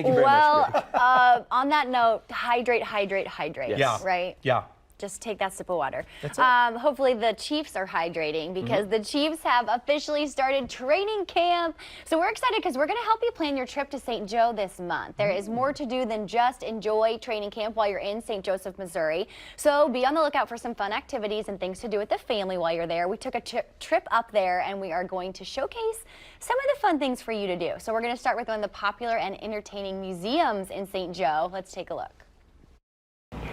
Thank you very much. Well, on that note, hydrate, hydrate, hydrate. Yes. Right? Yeah. Just take that sip of water. That's it. Hopefully the Chiefs are hydrating because the Chiefs have officially started training camp. So we're excited because we're going to help you plan your trip to St. Joe this month. There is more to do than just enjoy training camp while you're in St. Joseph, Missouri. So be on the lookout for some fun activities and things to do with the family while you're there. We took a trip up there and we are going to showcase some of the fun things for you to do. So we're going to start with one of the popular and entertaining museums in St. Joe. Let's take a look.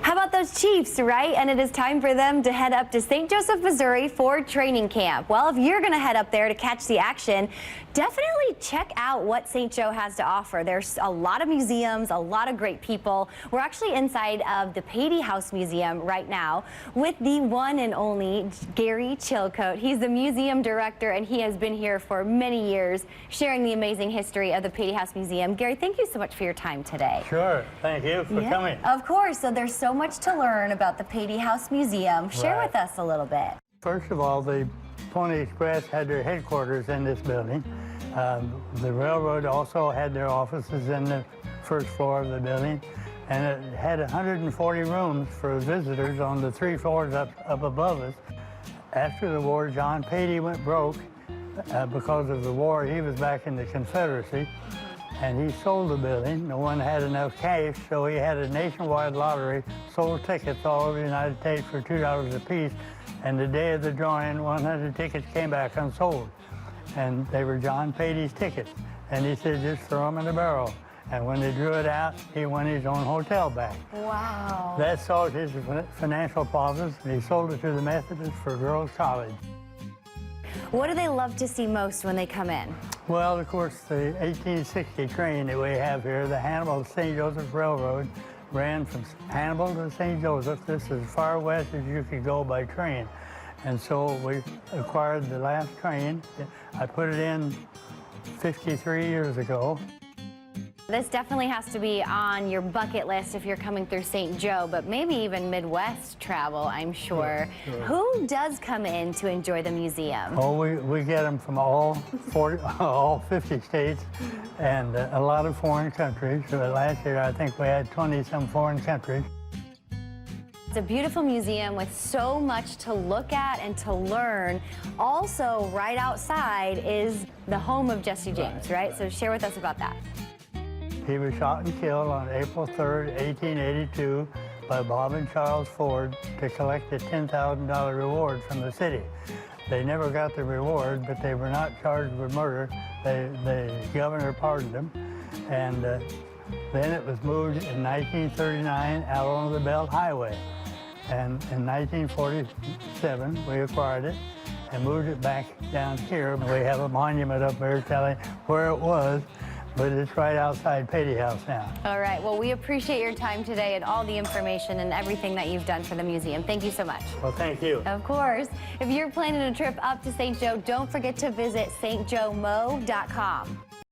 How about those Chiefs, right? And it is time for them to head up to St. Joseph, Missouri for training camp. Well, if you're going to head up there to catch the action, definitely check out what St. Joe has to offer. There's a lot of museums, a lot of great people. We're actually inside of the Patee House Museum right now with the one and only Gary Chilcote. He's the museum director and he has been here for many years sharing the amazing history of the Patee House Museum. Gary, thank you so much for your time today. Sure. Thank you for coming. Of course. So there's so much to learn about the Patee House Museum. Share with us a little bit. First of all, the Pony Express had their headquarters in this building. The railroad also had their offices in the first floor of the building, and it had 140 rooms for visitors on the 3 floors up above us. After the war, John Patee went broke because of the war. He was back in the Confederacy, and he sold the building. No one had enough cash, so he had a nationwide lottery, sold tickets all over the United States for $2 a piece, and the day of the drawing, 100 tickets came back unsold. And they were John Patee's tickets. And he said, just throw them in the barrel. And when they drew it out, he won his own hotel back. Wow. That solved his financial problems, and he sold it to the Methodists for girls' college. What do they love to see most when they come in? Well, of course, the 1860 train that we have here, the Hannibal to St. Joseph Railroad, ran from Hannibal to St. Joseph. This is as far west as you could go by train. And so we acquired the last train. I put it in 53 years ago. This definitely has to be on your bucket list if you're coming through St. Joe, but maybe even Midwest travel, I'm sure. Sure. Who does come in to enjoy the museum? Oh, we get them from all 50 states and a lot of foreign countries. So last year, I think we had 20-some foreign countries. It's a beautiful museum with so much to look at and to learn. Also, right outside is the home of Jesse James, right? So share with us about that. He was shot and killed on April 3rd, 1882 by Bob and Charles Ford to collect a $10,000 reward from the city. They never got the reward, but they were not charged with murder. The governor pardoned them. And then it was moved in 1939 out on the Belt Highway. And in 1947, we acquired it and moved it back down here. We have a monument up there telling where it was, but it's right outside Patee House now. All right, well, we appreciate your time today and all the information and everything that you've done for the museum. Thank you so much. Well, thank you. Of course. If you're planning a trip up to St. Joe, don't forget to visit stjoemo.com.